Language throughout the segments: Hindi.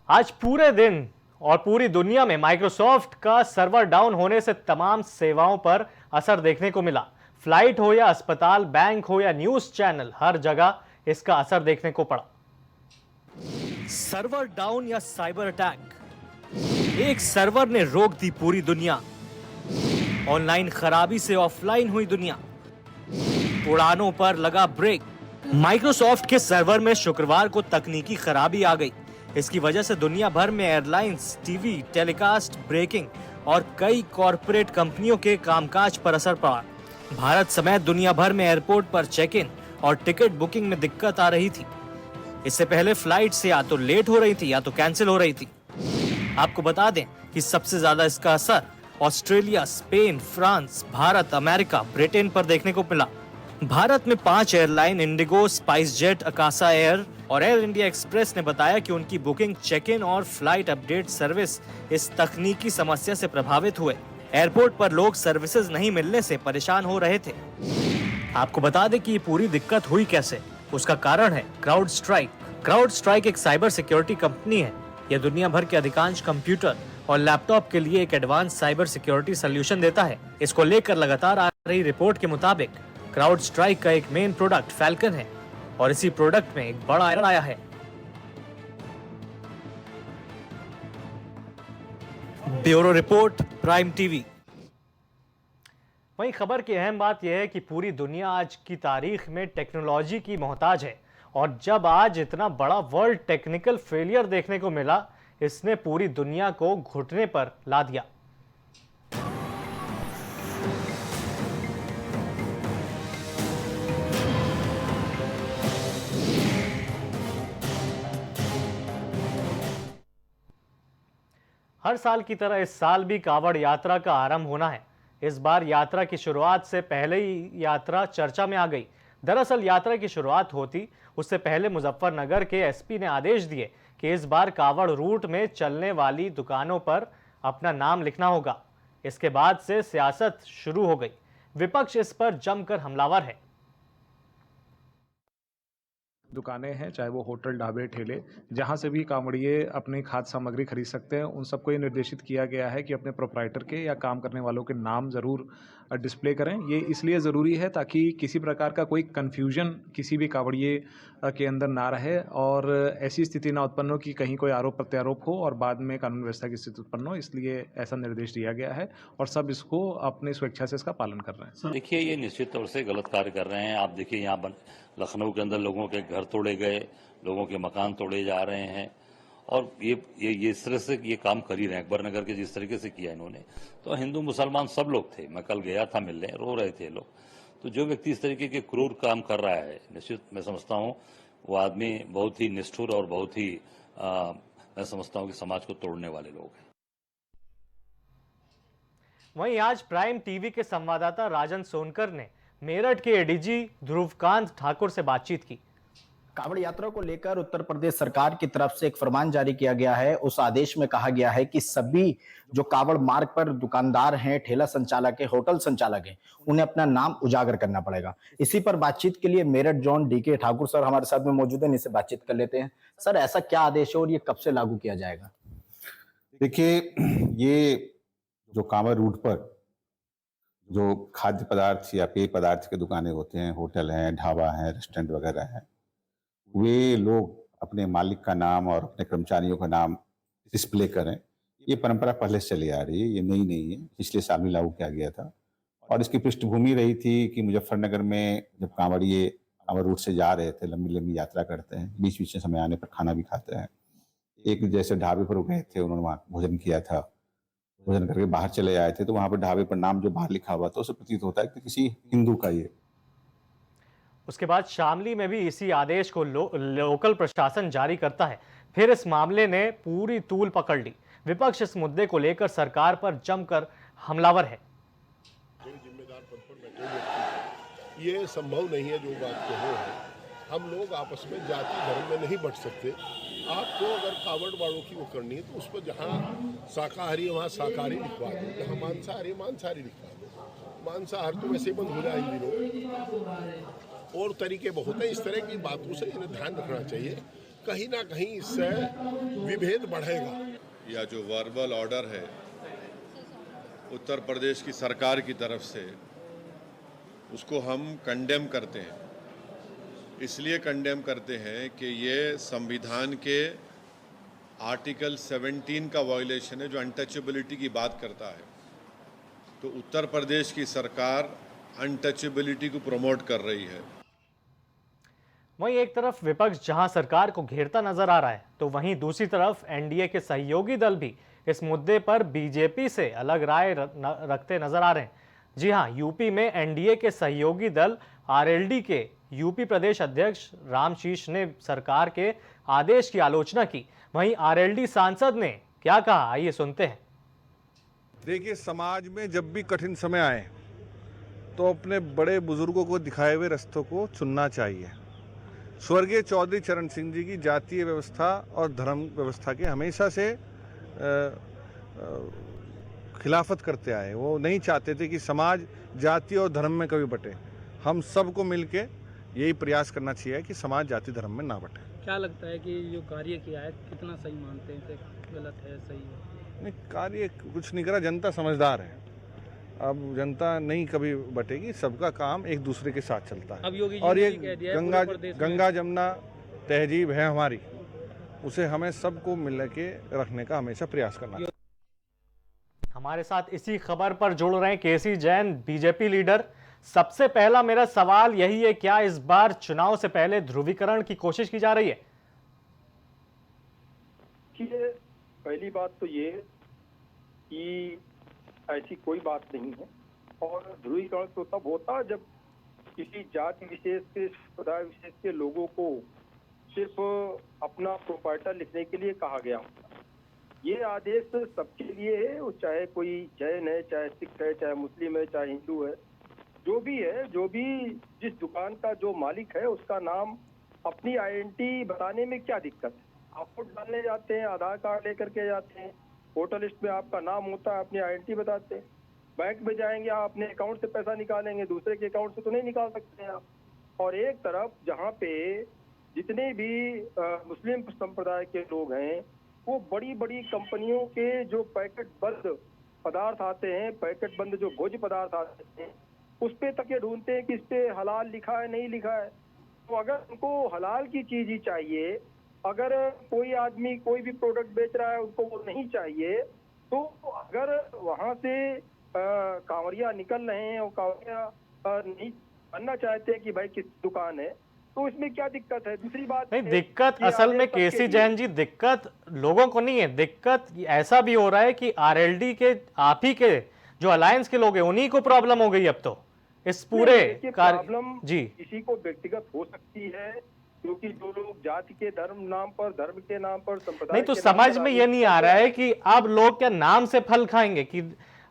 आज पूरे दिन और पूरी दुनिया में माइक्रोसॉफ्ट का सर्वर डाउन होने से तमाम सेवाओं पर असर देखने को मिला। फ्लाइट हो या अस्पताल, बैंक हो या न्यूज चैनल, हर जगह इसका असर देखने को पड़ा। सर्वर डाउन या साइबर अटैक, एक सर्वर ने रोक दी पूरी दुनिया। ऑनलाइन खराबी से ऑफलाइन हुई दुनिया, उड़ानों पर लगा ब्रेक। माइक्रोसॉफ्ट के सर्वर में शुक्रवार को तकनीकी खराबी आ गई। इसकी वजह से दुनिया भर में एयरलाइंस, टीवी, टेलीकास्ट, ब्रेकिंग और कई कॉरपोरेट कंपनियों के कामकाज पर असर पड़ा। भारत समेत दुनिया भर में एयरपोर्ट पर चेक इन और टिकट बुकिंग में दिक्कत आ रही थी। इससे पहले फ्लाइट से या तो लेट हो रही थी या तो कैंसिल हो रही थी। आपको बता दें कि सबसे ज्यादा इसका असर Australia, Spain, France, Bharat, America, Britain पर देखने को मिला। भारत में 5 airline Indigo, spice jet, Akasa air और एयर इंडिया एक्सप्रेस ने बताया कि उनकी बुकिंग, चेक इन और फ्लाइट अपडेट सर्विस इस तकनीकी समस्या से प्रभावित हुए। एयरपोर्ट पर लोग सर्विसेज नहीं मिलने से परेशान हो रहे थे। आपको बता दें कि ये पूरी दिक्कत हुई कैसे। उसका कारण है क्राउड स्ट्राइक। क्राउड स्ट्राइक एक साइबर सिक्योरिटी कंपनी है। यह दुनिया भर के अधिकांश कंप्यूटर और लैपटॉप के लिए एक एडवांस साइबर सिक्योरिटी सॉल्यूशन देता है। इसको लेकर लगातार आ रही रिपोर्ट के मुताबिक क्राउड स्ट्राइक का एक मेन प्रोडक्ट फैल्कन है और इसी प्रोडक्ट में एक बड़ा एरर आया है। Bureau report, prime TV. वहीं खबर की अहम बात यह है कि पूरी दुनिया आज की तारीख में टेक्नोलॉजी की मोहताज है और जब आज इतना बड़ा वर्ल्ड टेक्निकल फेलियर देखने को मिला, इसने पूरी दुनिया को घुटने पर ला दिया। हर साल की तरह इस साल भी कावड़ यात्रा का आरंभ होना है। इस बार यात्रा की शुरुआत से पहले ही यात्रा चर्चा में आ गई। दरअसल यात्रा की शुरुआत होती उससे पहले मुजफ्फरनगर के एसपी ने आदेश दिए कि इस बार कावड़ रूट में चलने वाली दुकानों पर अपना नाम लिखना होगा। इसके बाद से सियासत शुरू हो गई। विपक्ष इस पर जमकर हमलावर है। दुकानें हैं, चाहे वो होटल, ढाबे, ठेले, जहाँ से भी कांवड़िए अपनी खाद्य सामग्री खरीद सकते हैं, उन सबको ये निर्देशित किया गया है कि अपने प्रोप्राइटर के या काम करने वालों के नाम ज़रूर डिस्प्ले करें। ये इसलिए ज़रूरी है ताकि किसी प्रकार का कोई कन्फ्यूजन किसी भी कांवड़िए के अंदर ना रहे और ऐसी स्थिति ना उत्पन्न हो कि कहीं कोई आरोप प्रत्यारोप हो और बाद में कानून व्यवस्था की स्थिति उत्पन्न हो। इसलिए ऐसा निर्देश दिया गया है और सब इसको अपनी स्वेच्छा से इसका पालन कर रहे हैं। देखिए, ये निश्चित तौर से गलत कार्य कर रहे हैं। आप देखिए, यहाँ लखनऊ के अंदर लोगों के घर तोड़े गए, लोगों के मकान तोड़े जा रहे हैं और ये इस तरह से ये काम कर ही रहे हैं। अकबर नगर के जिस तरीके से किया इन्होंने, तो हिंदू मुसलमान सब लोग थे। मैं कल गया था मिलने, रो रहे थे लोग। तो जो व्यक्ति इस तरीके के क्रूर काम कर रहा है, निश्चित मैं समझता हूँ वो आदमी बहुत ही निष्ठुर और बहुत ही मैं समझता हूँ कि समाज को तोड़ने वाले लोग हैं। वहीं आज प्राइम टीवी के संवाददाता राजन सोनकर ने मेरठ के एडीजी ध्रुवकांत ठाकुर से बातचीत की। कांवड़ यात्रा को लेकर उत्तर प्रदेश सरकार की तरफ से एक फरमान जारी किया गया है। उस आदेश में कहा गया है कि सभी जो कांवड़ मार्ग पर दुकानदार हैं, ठेला संचालक है, होटल संचालक है, उन्हें अपना नाम उजागर करना पड़ेगा। इसी पर बातचीत के लिए Meerut zone DK Thakur sir हमारे साथ में मौजूद है, इनसे बातचीत कर लेते हैं। सर, ऐसा क्या आदेश है और ये कब से लागू किया जाएगा? देखिए, ये जो कांवड़ रूट पर जो खाद्य पदार्थ या पेय पदार्थ के दुकानें होते हैं, होटल हैं, ढाबा हैं, रेस्टोरेंट वगैरह हैं, वे लोग अपने मालिक का नाम और अपने कर्मचारियों का नाम डिस्प्ले करें। ये परंपरा पहले से चली आ रही है, ये नई नहीं है, पिछले साल भी लागू किया गया था। और इसकी पृष्ठभूमि रही थी कि मुजफ्फरनगर में जब कांवड़िए कांवड़ रूट से जा रहे थे, लंबी लंबी यात्रा करते हैं, बीच बीच में समय आने पर खाना भी खाते हैं। एक जैसे ढाबे पर गए थे, उन्होंने वहाँ भोजन किया था, भोजन करके बाहर चले आए थे, तो वहाँ पर ढाबे पर नाम जो बाहर लिखा हुआ था, उससे प्रतीत होता है कि किसी हिंदू का ये। उसके बाद शामली में भी इसी आदेश को लोकल प्रशासन जारी करता है। फिर इस मामले ने पूरी तूल पकड़ ली। विपक्ष इस मुद्दे को लेकर सरकार पर जमकर हमलावर है। जिम्मेदार पद पर बैठे व्यक्ति, ये संभव नहीं है जो बात कहो है। हम लोग आपस में जाति धर्म में नहीं बंट सकते। आपको अगर कावड़ वालों की वो करनी है तो उस पर जहाँ शाकाहारी वहाँ शाकाहारी लिखवा दो, जहाँ मांसाहारी मांसाहारी लिखवा दो। मांसाहार तो वैसे बंद हो जाए इन दिनों, और तरीके बहुत हैं। इस तरह की बातों से इन्हें ध्यान रखना चाहिए कहीं ना कहीं इससे विभेद बढ़ेगा। या जो वर्बल ऑर्डर है उत्तर प्रदेश की सरकार की तरफ से, उसको हम कंडेम करते हैं। इसलिए कंडेम करते हैं कि ये संविधान के आर्टिकल 17 का वायलेशन है, जो अनटचेबिलिटी की बात करता है। तो उत्तर प्रदेश की सरकार अनटचेबिलिटी को प्रमोट कर रही है। वहीं एक तरफ विपक्ष जहां सरकार को घेरता नजर आ रहा है, तो वहीं दूसरी तरफ एनडीए के सहयोगी दल भी इस मुद्दे पर बीजेपी से अलग राय रखते नजर आ रहे हैं। जी हां, यूपी में एनडीए के सहयोगी दल आरएलडी के यूपी प्रदेश अध्यक्ष रामशीष ने सरकार के आदेश की आलोचना की। वहीं आरएलडी सांसद ने क्या कहा, आइए सुनते हैं। देखिए, समाज में जब भी कठिन समय आए तो अपने बड़े बुजुर्गों को दिखाए हुए रास्तों को चुनना चाहिए। स्वर्गीय चौधरी चरण सिंह जी की जातीय व्यवस्था और धर्म व्यवस्था के हमेशा से खिलाफत करते आए। वो नहीं चाहते थे कि समाज जाति और धर्म में कभी बटे। हम सबको मिलके यही प्रयास करना चाहिए कि समाज जाति धर्म में ना बटे। क्या लगता है कि जो कार्य किया है कितना सही मानते हैं, गलत है सही है? नहीं, कार्य कुछ नहीं करा, जनता समझदार है। अब जनता नहीं कभी बटेगी, सबका काम एक दूसरे के साथ चलता है। अब योगी जी और ये ने कह दिया है गंगा जमुना तहजीब है हमारी, उसे हमें सबको मिल के रखने का हमेशा प्रयास करना चाहिए। हमारे साथ इसी खबर पर जुड़ रहे हैं केसी जैन, बीजेपी लीडर। सबसे पहला मेरा सवाल यही है, क्या इस बार चुनाव से पहले ध्रुवीकरण की कोशिश की जा रही है? पहली बात तो ये कि ऐसी कोई बात नहीं है। और ध्रुवीकरण तो तब होता जब किसी जाति विशेष के, समुदाय विशेष के लोगों को सिर्फ अपना प्रोप्राइटर लिखने के लिए कहा गया होता। ये आदेश सबके लिए है, वो चाहे कोई जैन है, चाहे सिख है, चाहे मुस्लिम है, चाहे हिंदू है, जो भी है, जो भी जिस दुकान का जो मालिक है उसका नाम अपनी आइडेंटिटी बताने में क्या दिक्कत है? आप वोट डालने जाते हैं, आधार कार्ड लेकर के जाते हैं, वोटर लिस्ट में आपका नाम होता है, अपनी आइडेंटिटी बताते हैं। बैंक में जाएंगे, आप अपने अकाउंट से पैसा निकालेंगे, दूसरे के अकाउंट से तो नहीं निकाल सकते हैं आप। और एक तरफ जहाँ पे जितने भी मुस्लिम संप्रदाय के लोग हैं, वो बड़ी बड़ी कंपनियों के जो पैकेट बंद पदार्थ आते हैं, पैकेट बंद जो भोज्य पदार्थ आते हैं, उस पे तक ये ढूंढते हैं कि इस पे हलाल लिखा है नहीं लिखा है। तो अगर उनको हलाल की चीज ही चाहिए, अगर कोई आदमी कोई भी प्रोडक्ट बेच रहा है उनको वो नहीं चाहिए, तो अगर वहां से कांवरिया निकल रहे हैं और कांवरिया नहीं बनना चाहते हैं कि भाई किस दुकान है, तो इसमें क्या दिक्कत है? दूसरी बात नहीं, दिक्कत असल में केसी जैन जी, दिक्कत लोगों को नहीं है, दिक्कत ऐसा भी हो रहा है कि आरएलडी के आप ही के जो अलायंस के लोग हैं उन्हीं को प्रॉब्लम हो गई अब तो इस पूरे प्रॉब्लम जी। किसी को व्यक्तिगत हो सकती है, क्योंकि जो लोग जाति के धर्म नाम पर, धर्म के नाम पर, संप्रदाय नहीं, तो समझ में ये नहीं आ रहा है कि अब लोग क्या नाम से फल खाएंगे कि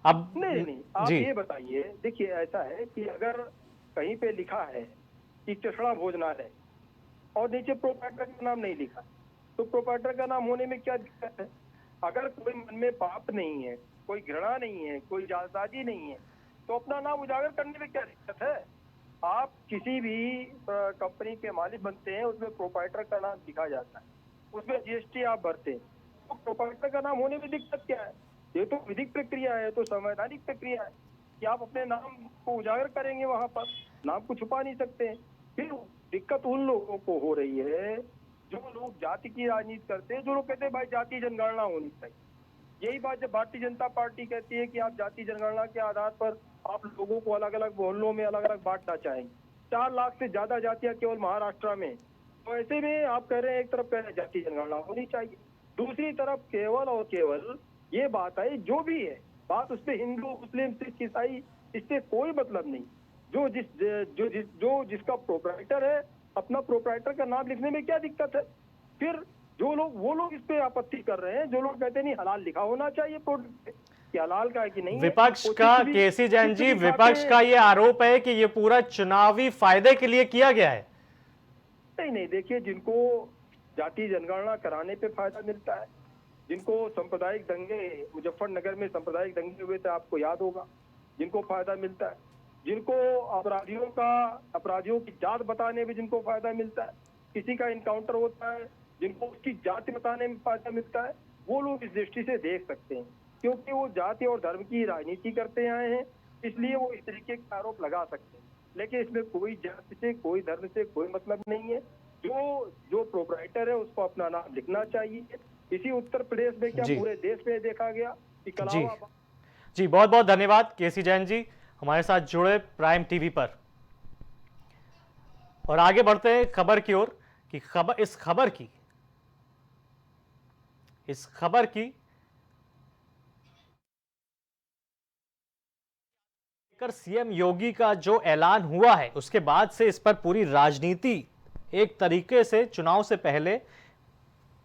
अब नहीं आप ये बताइए। देखिए, ऐसा है कि अगर कहीं पे लिखा है कि चषड़ा भोजनालय और नीचे प्रोप्राइटर का नाम नहीं लिखा, तो प्रोप्राइटर का नाम होने में क्या दिक्कत है? अगर कोई मन में पाप नहीं है, कोई घृणा नहीं है, कोई जालसाजी नहीं है, तो अपना नाम उजागर करने में क्या दिक्कत है? आप किसी भी कंपनी के मालिक बनते हैं, उसमें प्रोप्राइटर का नाम लिखा जाता है, उसमें जीएसटी आप भरते हैं, तो प्रोप्राइटर का नाम होने में दिक्कत क्या है? ये तो विधिक प्रक्रिया है, तो संवैधानिक प्रक्रिया है कि आप अपने नाम को उजागर करेंगे, वहां पर नाम को छुपा नहीं सकते हैं। फिर दिक्कत उन लोगों को हो रही है जो लोग जाति की राजनीति करते हैं, जो लोग कहते हैं भाई जाति जनगणना होनी चाहिए। यही बात जब भारतीय जनता पार्टी कहती है कि आप जाति जनगणना के आधार पर आप लोगों को अलग अलग मोहल्लों में अलग अलग बांटना चाहेंगे, 4 लाख से ज्यादा जातियां केवल महाराष्ट्र में, तो ऐसे में आप कह रहे हैं, एक तरफ कह रहे हैं जाति जनगणना होनी चाहिए, दूसरी तरफ केवल और केवल ये बात है, जो भी है बात, उसमें हिंदू मुस्लिम सिख ईसाई इससे कोई मतलब नहीं। जिसका प्रोप्राइटर है, अपना प्रोप्राइटर का नाम लिखने में क्या दिक्कत है? फिर वो लोग इस पे आपत्ति कर रहे हैं, जो लोग कहते नहीं हलाल लिखा होना चाहिए प्रोडक्ट पे, कि हलाल का है कि नहीं। विपक्ष का, केसी जैन जी, विपक्ष का ये आरोप है कि ये पूरा चुनावी फायदे के लिए किया गया है। नहीं, देखिए, जिनको जाति जनगणना कराने पे फायदा मिलता है, जिनको सांप्रदायिक दंगे, मुजफ्फरनगर में सांप्रदायिक दंगे हुए थे, आपको याद होगा, जिनको फायदा मिलता है, जिनको अपराधियों की जात बताने में जिनको फायदा मिलता है, किसी का इनकाउंटर होता है, जिनको उसकी जाति बताने में फायदा मिलता है, वो लोग इस दृष्टि से देख सकते हैं, क्योंकि वो जाति और धर्म की राजनीति करते आए हैं, इसलिए वो इस तरीके के आरोप लगा सकते हैं। लेकिन इसमें कोई जाति से, कोई धर्म से कोई मतलब नहीं है। जो प्रोपराइटर है उसको अपना नाम लिखना चाहिए। इसी उत्तर प्रदेश में क्या पूरे देश में देखा गया कि कलावा। जी बहुत बहुत धन्यवाद केसी जैन जी हमारे साथ जुड़े प्राइम टीवी पर। और आगे बढ़ते हैं खबर की ओर कि इस खबर की सीएम योगी का जो ऐलान हुआ है उसके बाद से इस पर पूरी राजनीति एक तरीके से चुनाव से पहले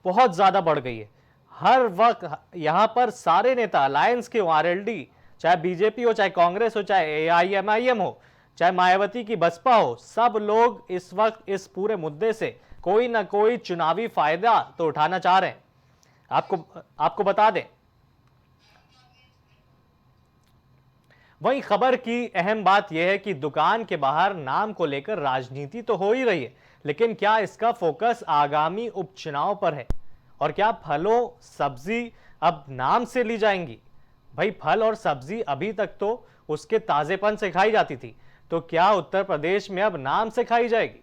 बहुत ज्यादा बढ़ गई है। हर वक्त यहां पर सारे नेता अलायंस के आरएलडी, चाहे बीजेपी हो, चाहे कांग्रेस हो, चाहे एआईएमआईएम हो, चाहे मायावती की बसपा हो, सब लोग इस वक्त इस पूरे मुद्दे से कोई ना कोई चुनावी फायदा तो उठाना चाह रहे हैं। आपको बता दें, वहीं खबर की अहम बात यह है कि दुकान के बाहर नाम को लेकर राजनीति तो हो ही रही है, लेकिन क्या इसका फोकस आगामी उपचुनाव पर है? और क्या फलों सब्जी अब नाम से ली जाएंगी? भाई फल और सब्जी अभी तक तो उसके ताजेपन से खाई जाती थी, तो क्या उत्तर प्रदेश में अब नाम से खाई जाएगी?